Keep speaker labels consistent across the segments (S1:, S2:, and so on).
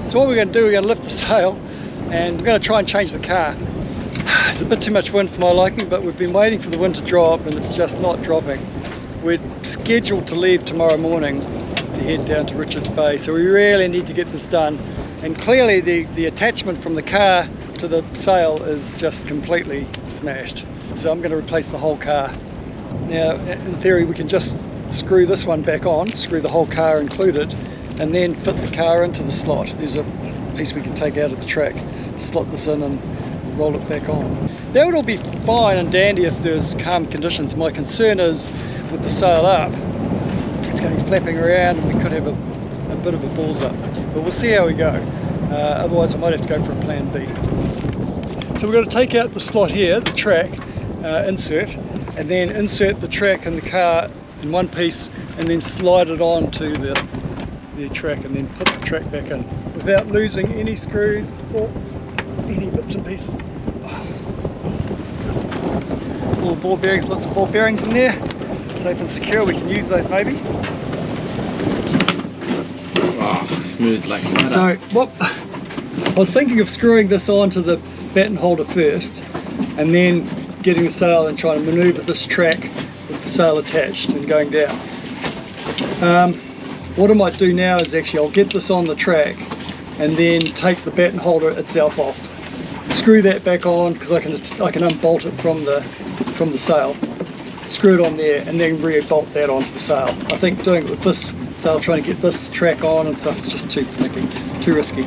S1: So what we're going to do, we're going to lift the sail and we're going to try and change the car. It's a bit too much wind for my liking, but we've been waiting for the wind to drop and it's just not dropping. We're scheduled to leave tomorrow morning to head down to Richards Bay, so we really need to get this done. And clearly the attachment from the car to the sail is just completely smashed. So I'm going to replace the whole car. Now, in theory, we can just screw this one back on, screw the whole car included, and then fit the car into the slot. There's a piece we can take out of the track, slot this in and roll it back on. That would all be fine and dandy if there's calm conditions. My concern is with the sail up, it's going to be flapping around and we could have a bit of a balls up. But we'll see how we go. Otherwise I might have to go for a plan B. So we're going to take out the slot here, the track insert, and then insert the track and the car in one piece and then slide it on to the track and then put the track back in without losing any screws or any bits and pieces. All the ball bearings, lots of ball bearings in there, safe and secure. We can use those maybe.
S2: Oh, smooth like that.
S1: So what I was thinking of screwing this onto the batten holder first and then getting the sail and trying to maneuver this track with the sail attached and going down. What I might do now is actually I'll get this on the track and then take the batten holder itself off, screw that back on because I can unbolt it from the sail, screw it on there and then re-bolt that onto the sail. I think doing it with this sail, trying to get this track on and stuff is just too finicky, too risky.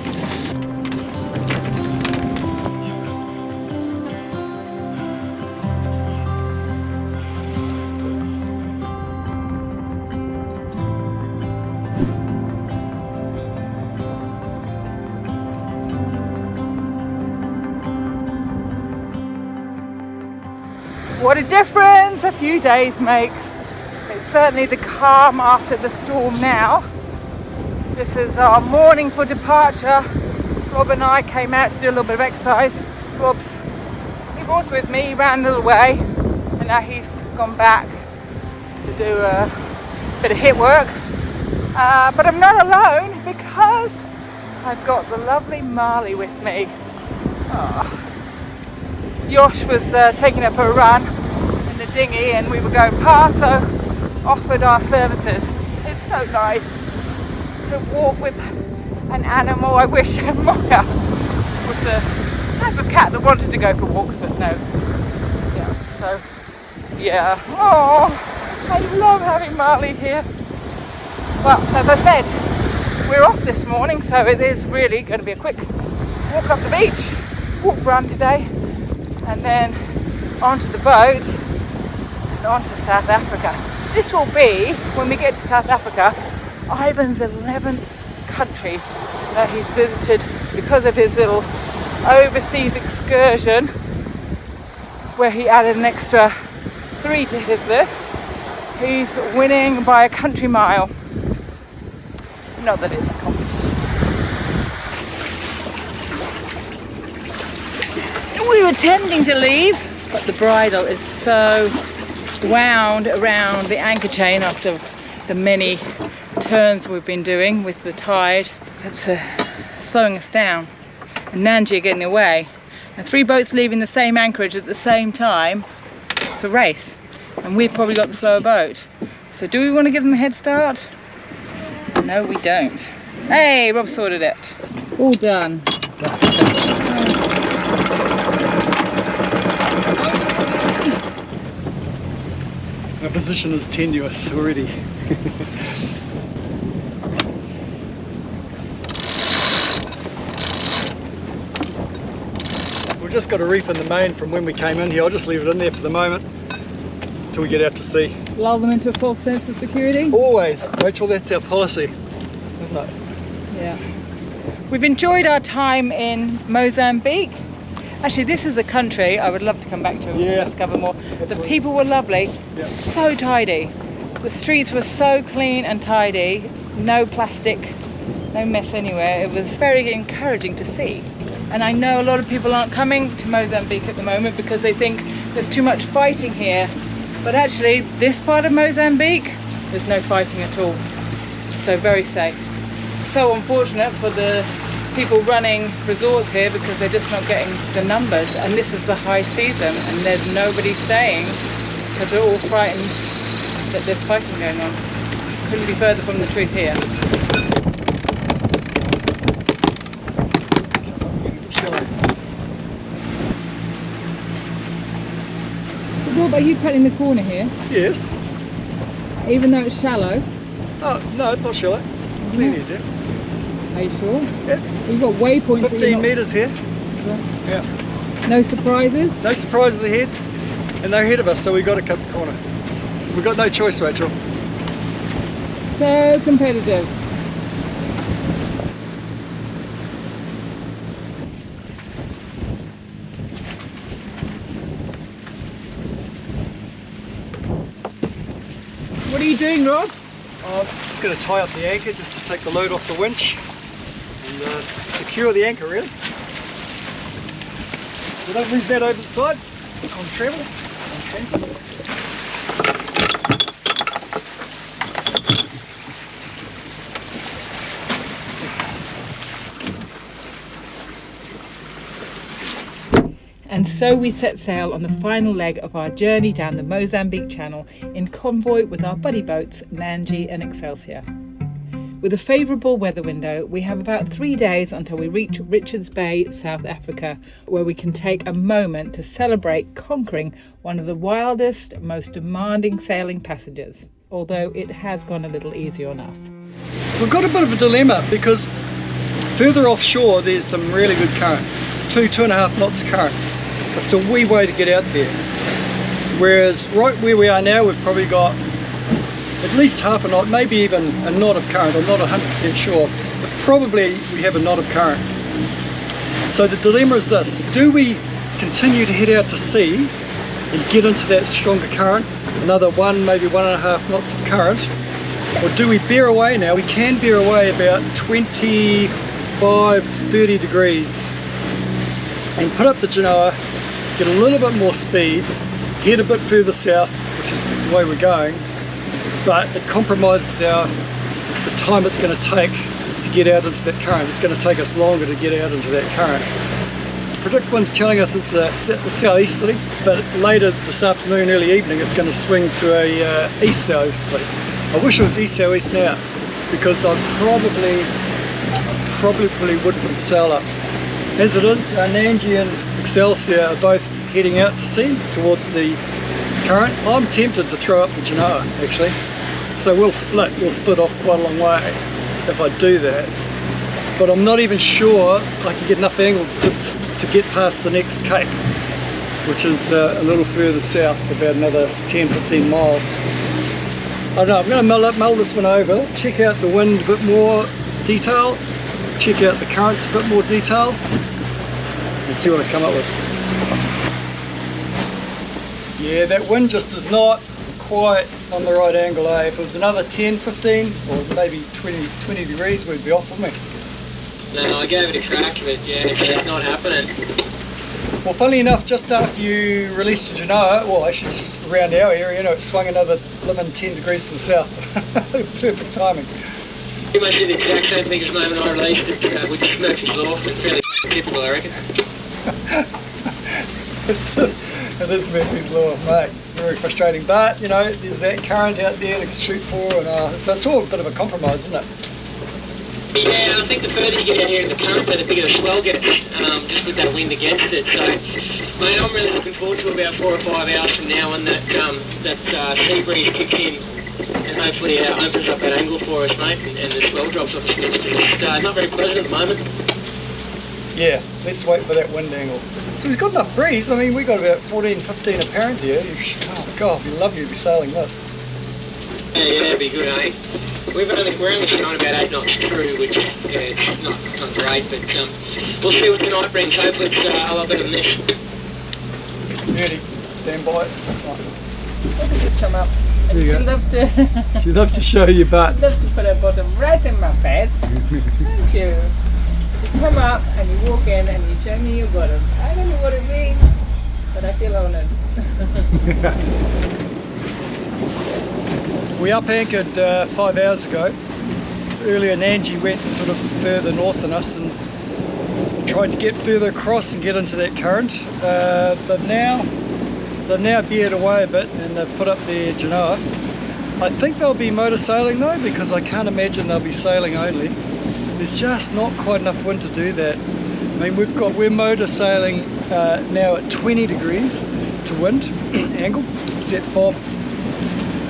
S3: What a difference a few days makes. It's certainly the calm after the storm now. This is our morning for departure. Rob and I came out to do a little bit of exercise. He was with me, he ran a little way, and now he's gone back to do a bit of hit work. But I'm not alone because I've got the lovely Marley with me. Oh. Yosh was taking her for a run in the dinghy and we were going past, so offered our services. It's so nice to walk with an animal. I wish Mocha was the type of cat that wanted to go for walks, but no. Yeah, so yeah. Oh, I love having Marley here. Well, as I said, we're off this morning, so it is really going to be a quick walk up the beach, walk run today, and then onto the boat and onto South Africa. This will be, when we get to South Africa, Ivan's 11th country that he's visited because of his little overseas excursion where he added an extra 3 to his list. He's winning by a country mile. Not that it's a competition. We were attempting to leave, but the bridle is so wound around the anchor chain after the many turns we've been doing with the tide. It's slowing us down. And Nandji are getting away. And 3 boats leaving the same anchorage at the same time. It's a race. And we've probably got the slower boat. So do we want to give them a head start? No, we don't. Hey, Rob sorted it. All done.
S1: My position is tenuous already. We've just got a reef in the main from when we came in here. I'll just leave it in there for the moment till we get out to sea.
S3: Lull them into a false sense of security?
S1: Always, Rachel, that's our policy, isn't it?
S3: Yeah. We've enjoyed our time in Mozambique. Actually, this is a country I would love to come back to and discover more. Absolutely. The people were lovely, so tidy. The streets were so clean and tidy, no plastic, no mess anywhere. It was very encouraging to see. And I know a lot of people aren't coming to Mozambique at the moment because they think there's too much fighting here. But actually, this part of Mozambique, there's no fighting at all. So very safe. So unfortunate for the people running resorts here because they're just not getting the numbers, and this is the high season and there's nobody staying because they're all frightened that there's fighting going on. Couldn't be further from the truth here. So Rob, are you cutting the corner here?
S1: Yes.
S3: Even though it's shallow?
S1: Oh, no, it's not shallow. Plenty of depth.
S3: Are you sure?
S1: Yeah.
S3: You've got waypoints.
S1: 15 metres here.
S3: So,
S1: Yeah.
S3: no surprises?
S1: No surprises ahead, and they're ahead of us, so we've got to cut the corner. We've got no choice, Rachel.
S3: So competitive. What are you doing, Rob?
S1: I'm just going to tie up the anchor just to take the load off the winch and secure the anchor, really. So don't lose that over the side on travel, on transit.
S3: And so we set sail on the final leg of our journey down the Mozambique Channel in convoy with our buddy boats Nandji and Excelsior. With a favourable weather window, we have about 3 days until we reach Richards Bay, South Africa, where we can take a moment to celebrate conquering one of the wildest, most demanding sailing passages, although it has gone a little easy on us.
S1: We've got a bit of a dilemma because further offshore there's some really good current, 2.5 knots current. It's a wee way to get out there. Whereas right where we are now, we've probably got at least half a knot, maybe even a knot of current. I'm not 100% sure, but probably we have a knot of current. So the dilemma is this: do we continue to head out to sea and get into that stronger current, another maybe 1.5 knots of current, or do we bear away now? We can bear away about 25-30 degrees and put up the genoa, get a little bit more speed, head a bit further south, which is the way we're going, but it compromises the time it's going to take to get out into that current. It's going to take us longer to get out into that current. Predict Wind's telling us it's southeasterly, but later this afternoon, early evening, it's going to swing to a east southeasterly. I wish it was east southeast now, because I probably wouldn't sail up. As it is, Nandji and Excelsior are both heading out to sea towards the current. I'm tempted to throw up the genoa, actually. So we'll split off quite a long way if I do that. But I'm not even sure I can get enough angle to get past the next cape, which is a little further south, about another 10-15 miles. I don't know, I'm going to mull this one over, check out the wind a bit more detail, check out the currents a bit more detail, and see what I come up with. Yeah, that wind just is not quite on the right angle, eh? If it was another 10, 15, or maybe 20 degrees, we'd be off, wouldn't we?
S4: No, I gave it a crack, but yeah, it's not happening.
S1: Well, funnily enough, just after you released your genoa, well, actually just around our area, it swung another 10 degrees to the south. Perfect timing.
S4: You might do the exact same thing as mine when I released it with Murphy's Law. It's fairly typical, I reckon.
S1: It is Murphy's Law, mate. Very frustrating, but there's that current out there to shoot for, and so it's all a bit of a compromise, isn't it?
S4: Yeah, I think the further you get out here in the current, the bigger the swell gets, just with that wind against it. So, mate, I'm really looking forward to about 4 or 5 hours from now when that sea breeze kicks in, and hopefully opens up that angle for us, mate, and the swell drops off. It's not very pleasant at the moment.
S1: Yeah, let's wait for that wind angle. So we've got enough breeze. I mean, we've got about 14, 15 apparent here. Oh God, it'd be lovely to be sailing this.
S4: Yeah, that'd be good, eh? We're only showing about 8 knots through, which it's not great, but we'll see what tonight brings. Hopefully it's a lot better than this.
S1: Ready, stand by. 6 knots.
S3: Look at just come up. And
S1: There you
S3: she
S1: go.
S3: loves to
S1: She'd love to show your butt.
S3: loves to put her bottom right in my face. Thank you. You come up and you walk in and you show me your bottom. I don't know what it means, but I feel honoured.
S1: We up anchored 5 hours ago. Earlier Nandji went sort of further north than us, and tried to get further across and get into that current. They've now veered away a bit and they've put up their genoa. I think they'll be motor sailing though, because I can't imagine they'll be sailing only. There's just not quite enough wind to do that. I mean, we're motor sailing now at 20 degrees to wind angle, set bob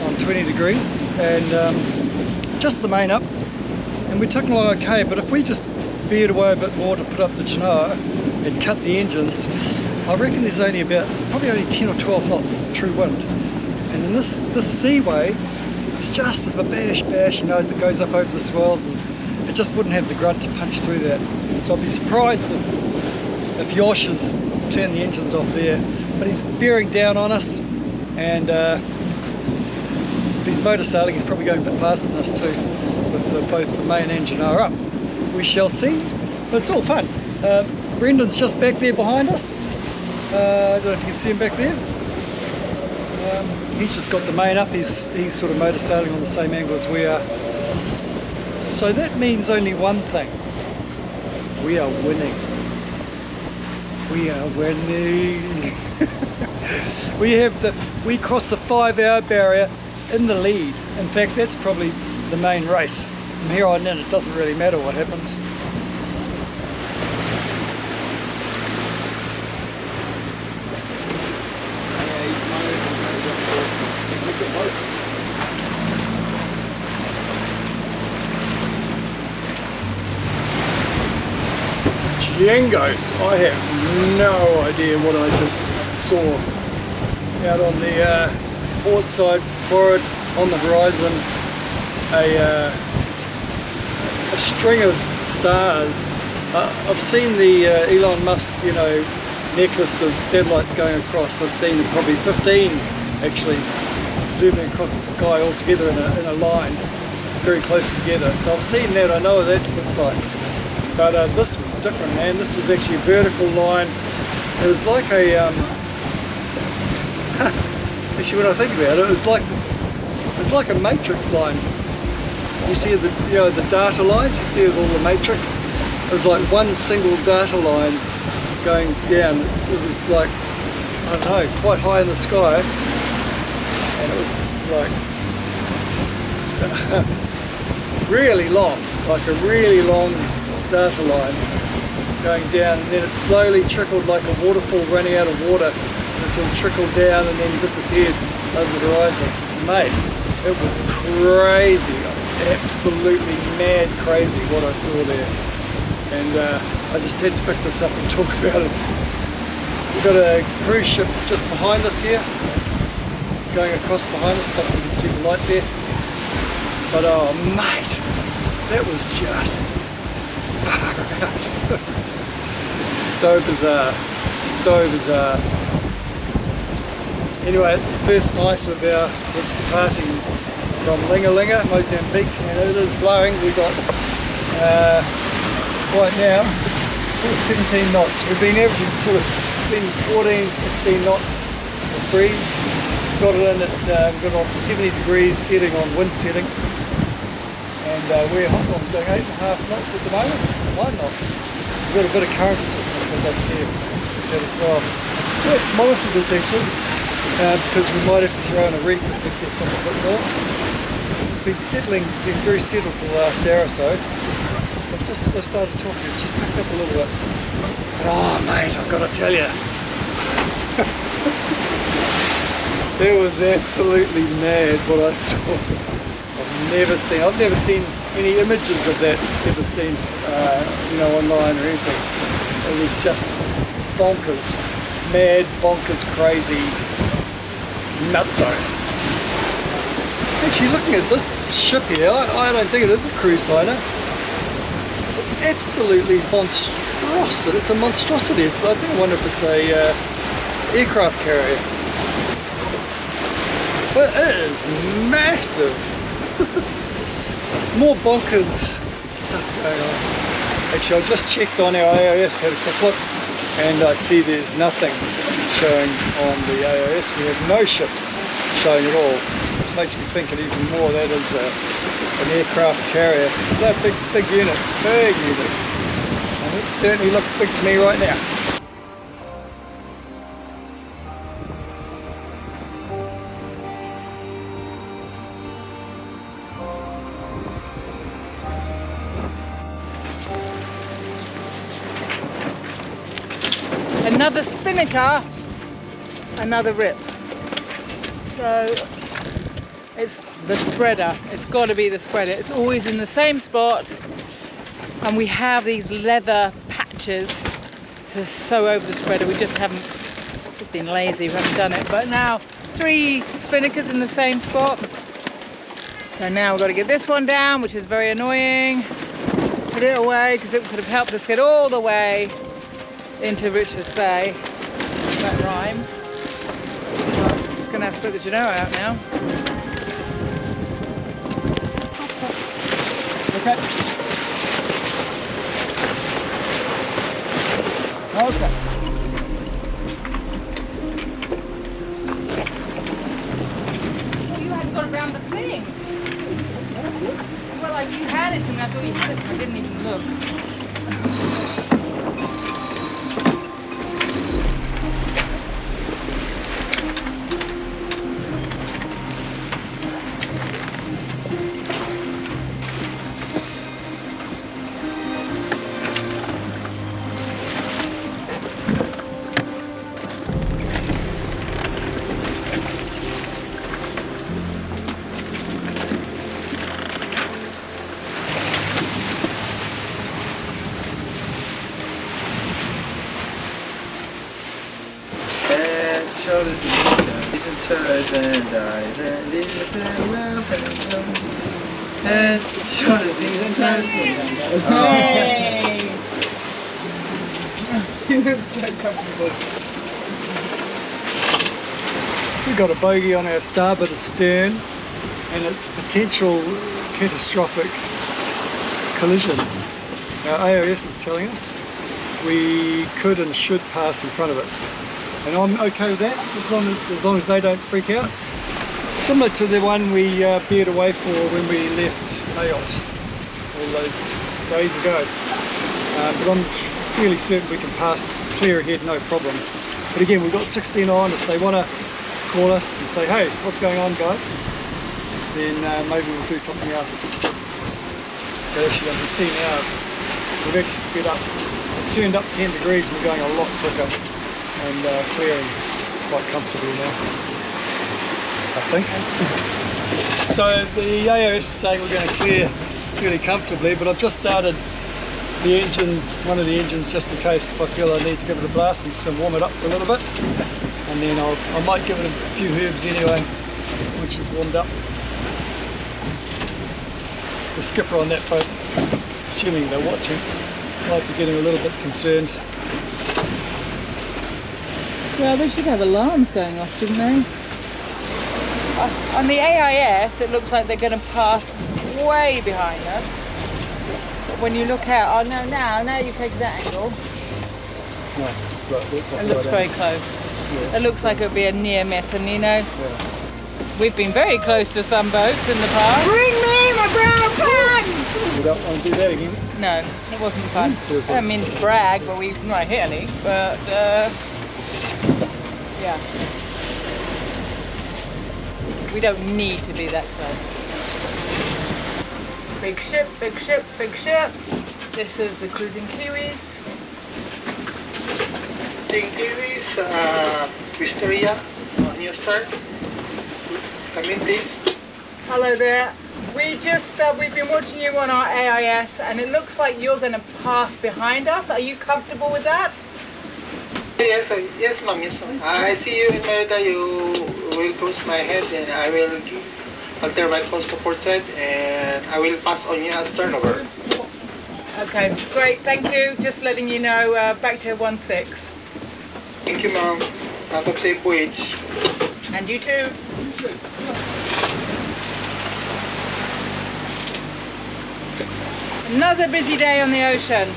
S1: on 20 degrees, and just the main up, and we're tucking along okay. But if we just veered away a bit more to put up the genoa and cut the engines, I reckon there's only it's probably only 10 or 12 knots true wind. And then this seaway is just a bash, you know, that goes up over the swells, and it just wouldn't have the grunt to punch through that. So I'd be surprised if Yosh has turned the engines off there. But he's bearing down on us, and if he's motor sailing, he's probably going a bit faster than us too, with both the main and genoa up. We shall see, but it's all fun. Brendan's just back there behind us. I don't know if you can see him back there. He's just got the main up. He's sort of motor sailing on the same angle as we are. So that means only one thing. We are winning. We are winning. We crossed the 5-hour barrier in the lead. In fact, that's probably the main race. From here on in, it doesn't really matter what happens. Jangos, I have no idea what I just saw out on the port side forward on the horizon. A string of stars. I've seen the Elon Musk, you know, necklace of satellites going across. I've seen probably 15 actually zooming across the sky all together in a line, very close together. So I've seen that. I know what that looks like. But this was different, man. This was actually a vertical line. It was like a actually, when I think about it, it was like a matrix line. You see the the data lines. You see all the matrix. It was like one single data line going down. It was like, I don't know, quite high in the sky, and it was like really long, like a really long data line going down, and then it slowly trickled like a waterfall running out of water, and it sort of trickled down and then disappeared over the horizon. Mate, it was crazy, absolutely mad crazy what I saw there, and I just had to pick this up and talk about it. We've got a cruise ship just behind us here, going across behind us. I don't know if you can see the light there, but oh mate, that was just so bizarre, so bizarre. Anyway, it's the first night of since departing from Ling Linga, Mozambique, and it is blowing. We got right now 17 knots. We've been averaging sort of between 14-16 knots of breeze. Got it in at got on 70 degrees setting on wind setting. And we're Hong Kong doing 8.5 knots at the moment, 9 knots. We've got a bit of current assistance with us there as well. So let's monitor this actually, because we might have to throw in a reef if it gets up a bit more. It's been settling, it's been very settled for the last hour or so. I've just started talking, it's just picked up a little bit. But oh mate, I've got to tell you, it was absolutely mad what I saw. I've never seen any images of that ever seen, online or anything. It was just bonkers, mad, bonkers, crazy, nutso. Actually, looking at this ship here, I don't think it is a cruise liner. It's absolutely monstrosity. It's a monstrosity. I wonder if it's a aircraft carrier. But it is massive. More bonkers stuff going on. Actually, I just checked on our AOS, had a quick look, and I see there's nothing showing on the AOS. We have no ships showing at all. This makes me think it even more. That is an aircraft carrier. They're big units, big units. And It certainly looks big to me right now.
S3: Another spinnaker, another rip. So it's the spreader. It's got to be the spreader. It's always in the same spot, and we have these leather patches to sew over the spreader. We just haven't been lazy. We haven't done it. But now 3 spinnakers in the same spot. So now we've got to get this one down, which is very annoying. Put it away because it could have helped us get all the way into Richards Bay. That rhymes. I'm just going to have to put the Genoa out now.
S1: Okay. Okay.
S3: Well, you hadn't gone around the thing. Well, like you had it to me. I thought you had it, so I didn't even look.
S2: Shoulders, knees and toes and eyes and ears and mouth and nose. And shoulders, knees and toes.
S3: Hey! You look so comfortable.
S1: We've got a bogey on our starboard stern, and it's a potential catastrophic collision. Our AOS is telling us we could and should pass in front of it. And I'm okay with that, as long as they don't freak out. Similar to the one we veered away for when we left Ayot all those days ago. But I'm fairly certain we can pass clear ahead, no problem. But again, we've got 16 on. If they want to call us and say, hey, what's going on, guys? Then maybe we'll do something else. But actually, I can see now, we've actually sped up. We've turned up 10 degrees and we're going a lot quicker. And clearing quite comfortably now, I think. So the AOS is saying we're going to clear fairly comfortably, but I've just started the engine, one of the engines, just in case if I feel I need to give it a blast. I'm just going to warm it up for a little bit, and then I might give it a few herbs anyway, which is warmed up. The skipper on that boat, assuming they're watching, might be getting a little bit concerned.
S3: Well, they should have alarms going off, shouldn't they? On the AIS, it looks like they're going to pass way behind us. But when you look out, oh no, now you take that angle.
S1: No, it's like this.
S3: It looks very close.
S1: Yeah.
S3: It looks like it would be a near miss, and you know, we've been very close to some boats in the past. Bring me my brown pants!
S1: We don't want to do that again.
S3: No, it wasn't fun. I don't mean to brag, but we've not hit any. But yeah, we don't need to be that close. Big ship, big ship, big ship. This is the cruising Kiwis.
S4: Kiwis, Wisteria, New Start. Come in, please.
S3: Hello there. We've been watching you on our AIS, and it looks like you're going to pass behind us. Are you comfortable with that?
S4: Yes, ma'am, yes, ma'am. I see you in my you will close my head and I will alter my course to port side and I will pass on you as turnover.
S3: Okay, great, thank you. Just letting you know, back to 16.
S4: Thank you, ma'am. Have a safe voyage.
S3: And you too. Another busy day on the ocean.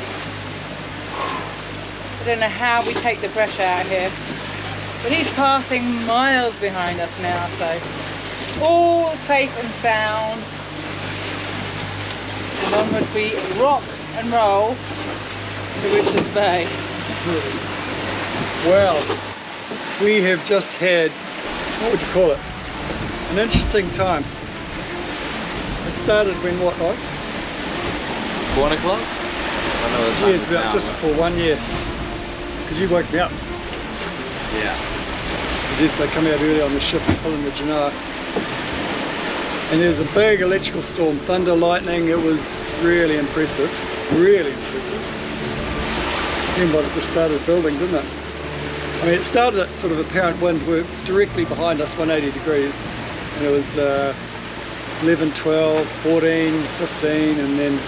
S3: I don't know how we take the pressure out here, but he's passing miles behind us now, so all safe and sound. And onward we rock and roll to Richards Bay.
S1: Well, we have just had, what would you call it? An interesting time. It started when, what, like?
S2: 1 o'clock? I know the time
S1: Yeah, it's
S2: is
S1: about
S2: now,
S1: just
S2: but-
S1: before 1 year. Because you woke me up.
S2: Yeah.
S1: Suggest they come out early on the ship pulling the Genoa. And there's a big electrical storm, thunder, lightning. It was really impressive, really impressive. Then but it just started building, didn't it? I mean, it started at sort of apparent wind. We're directly behind us, 180 degrees, and it was 11, 12, 14, 15, and then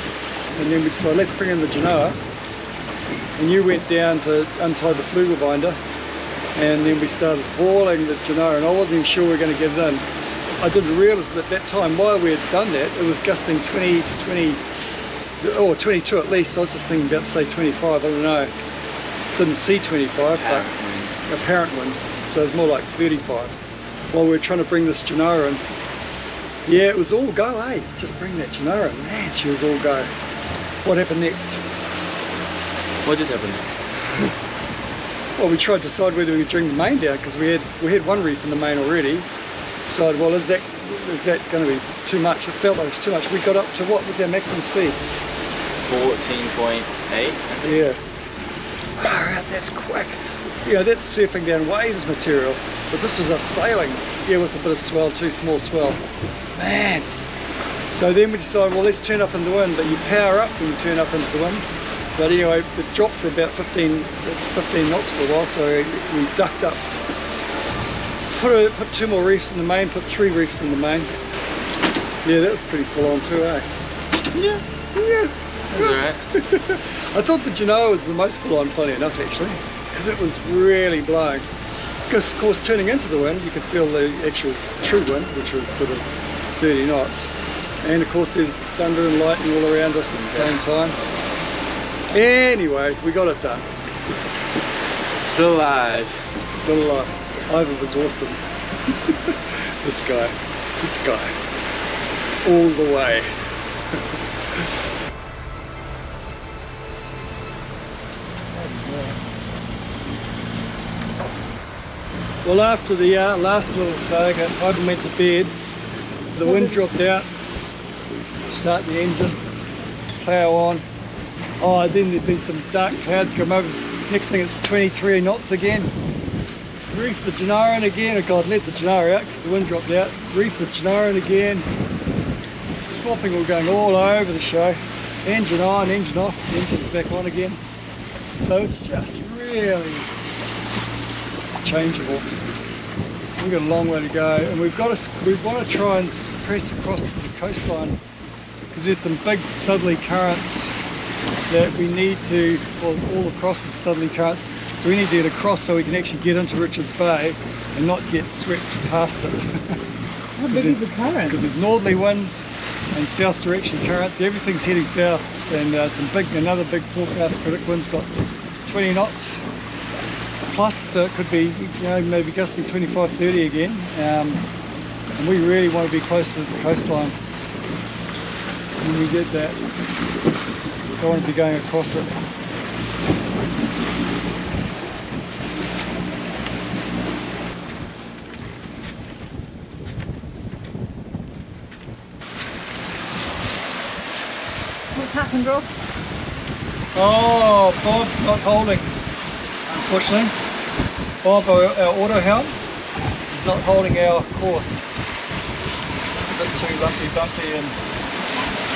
S1: we decided let's bring in the Genoa. And you went down to untie the flugel binder, and then we started hauling the Genoa, and I wasn't even sure we were going to get it in. I didn't realise at that time, while we had done that, it was gusting 20 to 20, or 22 at least. I was just thinking about to say 25, I don't know. Didn't see 25, but apparent wind, so it was more like 35. While we were trying to bring this Genoa in. Yeah, it was all go, eh? Just bring that Genoa in. Man, she was all go. What happened next?
S2: What did happen?
S1: Well, we tried to decide whether we could bring the main down, because we had one reef in the main already. Decided, well, is that going to be too much? It felt like it was too much. We got up to, what was our maximum speed?
S2: 14.8, I think.
S1: Yeah. Far out, that's quick. Yeah, that's surfing down waves material. But this is us sailing. Yeah, with a bit of swell, too small swell. Man. So then we decided, well, let's turn up in the wind. But you power up when you turn up into the wind. But anyway, it dropped for about 15 knots for a while, so we ducked up. Put 2 more reefs in the main, put 3 reefs in the main. Yeah, that was pretty full on too, eh? Yeah.
S2: That's alright.
S1: I thought the Genoa was the most full on, funny enough, actually, because it was really blowing. Because, of course, turning into the wind, you could feel the actual true wind, which was sort of 30 knots. And, of course, there's thunder and lightning all around us at the same time. Anyway, we got it done.
S2: Still alive.
S1: Still alive. Ivan was awesome. This guy. All the way. Well, after the last little saga, Ivan went to bed. The wind dropped out. Start the engine. Plough on. Oh, then there's been some dark clouds come over. Next thing it's 23 knots again. Reef the Genoa in again. Oh God, let the Genoa out because the wind dropped out. Reef the Genoa in again. Swapping, we're going all over the show. Engine on, engine off, engine's back on again. So it's just really changeable. We've got a long way to go, and we want to try and press across to the coastline because there's some big southerly currents that we need to, well, all across the southerly currents, so we need to get across so we can actually get into Richards Bay and not get swept past it.
S3: How big is the current?
S1: Because there's northerly winds and south direction currents. Everything's heading south, and another big forecast predict wind's got 20 knots plus, so it could be, maybe gusting 25, 30 again. And we really want to be close to the coastline when we get that. Don't want to be going across it.
S3: What's happened, Rob?
S1: Oh, Bob's not holding, unfortunately. Bob, our auto helm, is not holding our course. Just a bit too bumpy and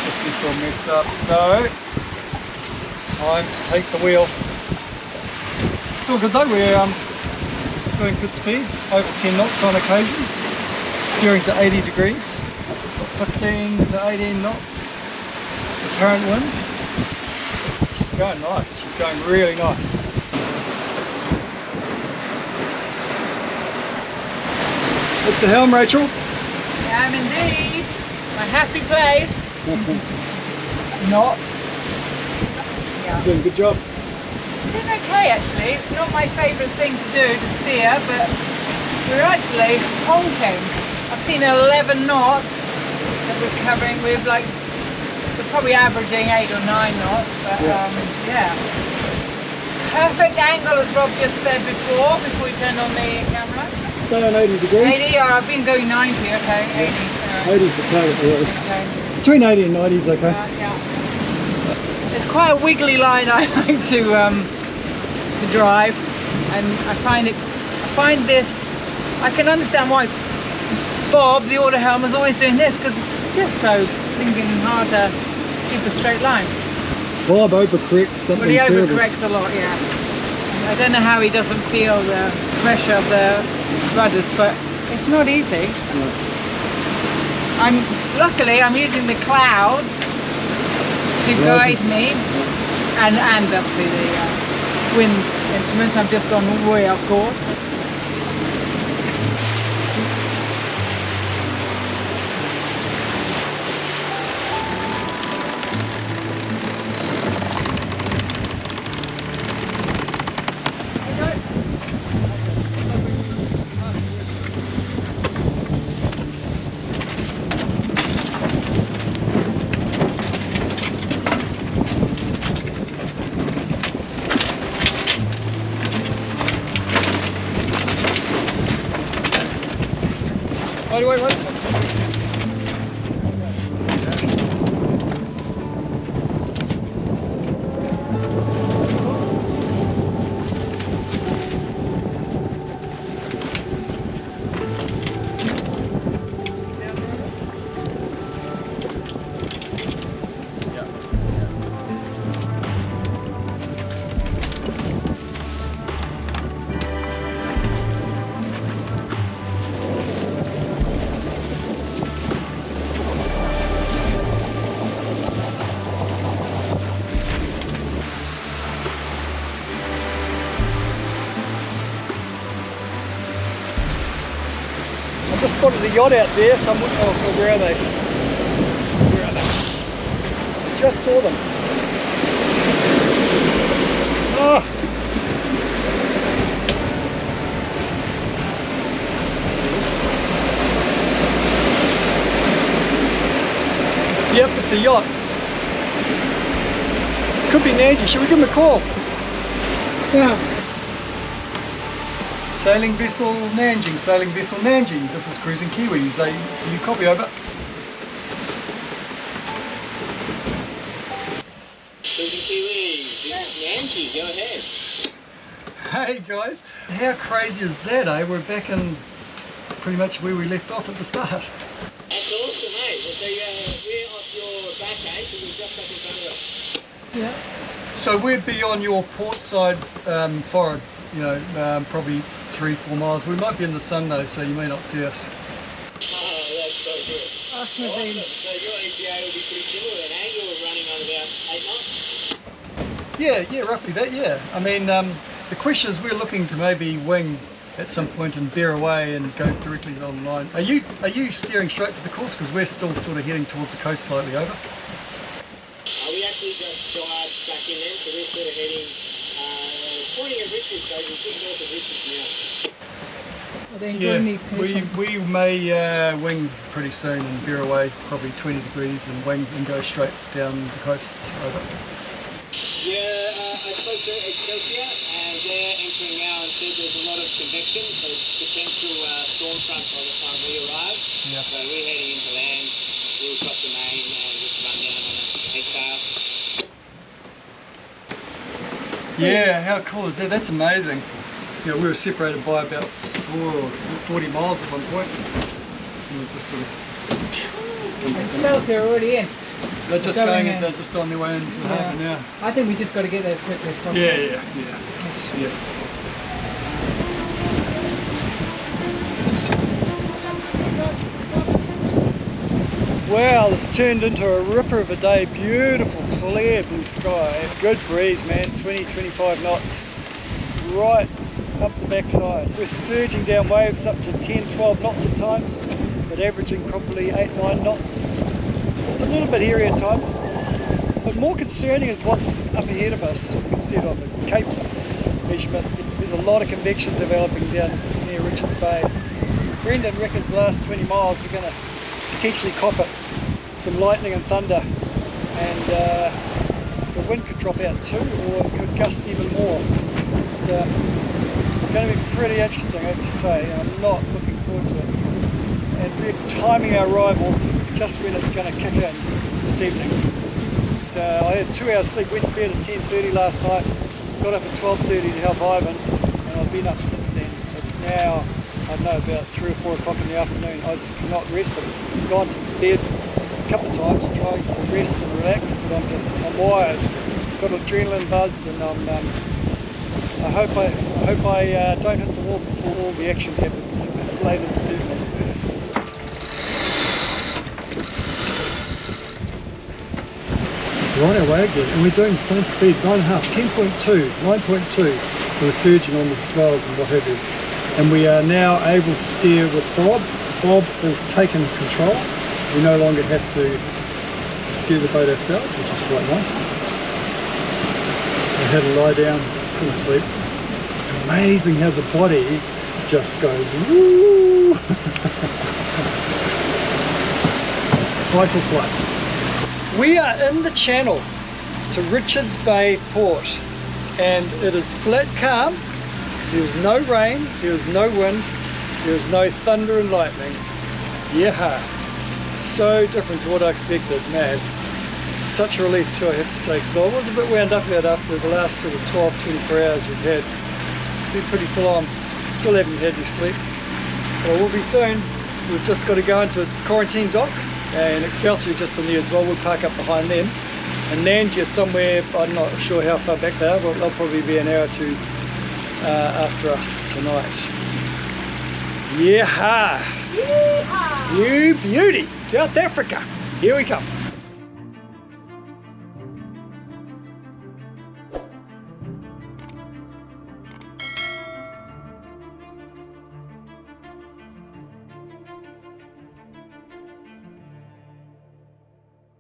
S1: just gets all messed up. So, it's time to take the wheel. It's all good though, we're doing good speed, over 10 knots on occasion. Steering to 80 degrees, 15 to 18 knots. The current wind. She's going nice, she's going really nice. At the helm, Rachel.
S3: I am indeed. My happy place.
S1: Not.
S3: Yeah.
S1: Doing a good job.
S3: Doing okay actually. It's not my favourite thing to do, to steer, but we're actually honking. I've seen 11 knots that we're covering with, like, we're probably averaging 8 or 9 knots, but yeah. Perfect angle, as Rob just said before we turned on the camera.
S1: Stay on 80 degrees.
S3: 80, I've been going 90, okay, 80.
S1: 80 is the target, really.
S3: Okay.
S1: Between 80 and 90 is okay.
S3: Yeah. It's quite a wiggly line I like to drive, and I find this, I can understand why Bob, the auto helm, is always doing this, because it's just so thinking hard to keep a straight line.
S1: Bob overcorrects something
S3: But he
S1: terrible.
S3: overcorrects a lot, yeah. I don't know how he doesn't feel the pressure of the rudders, but it's not easy.
S1: No.
S3: Luckily I'm using the clouds to guide me, and obviously the wind instruments. I've just gone way off course.
S1: Wait. I just spotted a yacht out there somewhere. Oh, where are they? Where are they? Just saw them. Oh! Yep, it's a yacht. Could be Nandji. Should we give him a call?
S3: Yeah.
S1: Sailing vessel Nandji, sailing vessel Nandji. This is cruising Kiwis. Can you copy over?
S4: Cruising Kiwis, this is Nandji, go ahead.
S1: Hey guys, how crazy is that, eh? We're back in pretty much where we left off at the start.
S4: That's awesome, mate. So we're off your back, eh? So we're just up in front of us.
S1: Yeah. So we'd be on your port side forward, you know, probably 3-4 miles. We might be in the sun though, so you may not see us.
S4: Oh, that's so good.
S3: Awesome.
S4: So your ETA will be pretty similar then, eh? You're running on about 8 knots?
S1: Yeah, roughly that, yeah. I mean, the question is we're looking to maybe wing at some point and bear away and go directly on the line. Are you steering straight for the course? Because we're still sort of heading towards the coast slightly over.
S4: We actually just dived back in then, so we're sort of heading, pointing at Richards, so we're just north of Richards now.
S3: Are they enjoying these conditions?
S1: we may wing pretty soon and bear away probably 20 degrees and wing and go straight down the coast over.
S4: Yeah, I spoke to Excelsior and they're entering now and said there's a lot of convection, so potential storm front by the time we arrive.
S1: Yeah.
S4: So we're heading into land, we'll cross the main and just run down on a head sail.
S1: Yeah, how cool is that? That's amazing. You know, we were separated by about 4 or 40 miles at one point. We were just sort of...
S3: Excelsior already in.
S1: They're just
S3: Going
S1: going
S3: in.
S1: they're just on their way into the harbour now.
S3: I think we just got to get there as quickly as possible.
S1: Yeah. Wow, it's turned into a ripper of a day. Beautiful, clear blue sky. Good breeze, man. 20-25 knots. Right up the backside. We're surging down waves up to 10-12 knots at times, but averaging probably 8-9 knots. It's a little bit hairy at times, but more concerning is what's up ahead of us. You can see it on the Cape measurement. There's a lot of convection developing down near Richards Bay. Brendan reckons the last 20 miles we're going to potentially cop it some lightning and thunder, and the wind could drop out too, or it could gust even more. It's going to be pretty interesting, I have to say. I'm not looking forward to it. And we're timing our arrival just when it's going to kick in this evening. I had 2 hours sleep, went to bed at 10:30 last night, got up at 12:30 to help Ivan, and I've been up since then. It's now, I don't know, about 3 or 4 o'clock in the afternoon. I just cannot rest. I've gone to bed a couple of times trying to rest and relax, but I'm wired. Got an adrenaline buzz, and I hope I don't hit the wall before all the action happens later this evening. We're on our way again, and we're doing the same speed, 9.5, 10.2, 9.2. We're surging on the swells and what have you. And we are now able to steer with Bob. Bob has taken control. We no longer have to steer the boat ourselves, which is quite nice. We had to lie down, couldn't sleep. It's amazing how the body just goes woo. Fight or flight. We are in the channel to Richards Bay Port, and it is flat calm. There's no rain, there's no wind, there's no thunder and lightning. Yeah, so different to what I expected, man. Such a relief too, I have to say, because I was a bit wound up about after the last sort of 12-24 hours we've had. It's been pretty full on. Still haven't had any sleep. Well, we'll be soon. We've just got to go into quarantine dock, and Excelsior just in there as well. We'll park up behind them. And Nandji is somewhere, I'm not sure how far back they are, but they'll probably be an hour or two after us tonight. Yeehaw! Yeehaw! You beauty! South Africa! Here we come.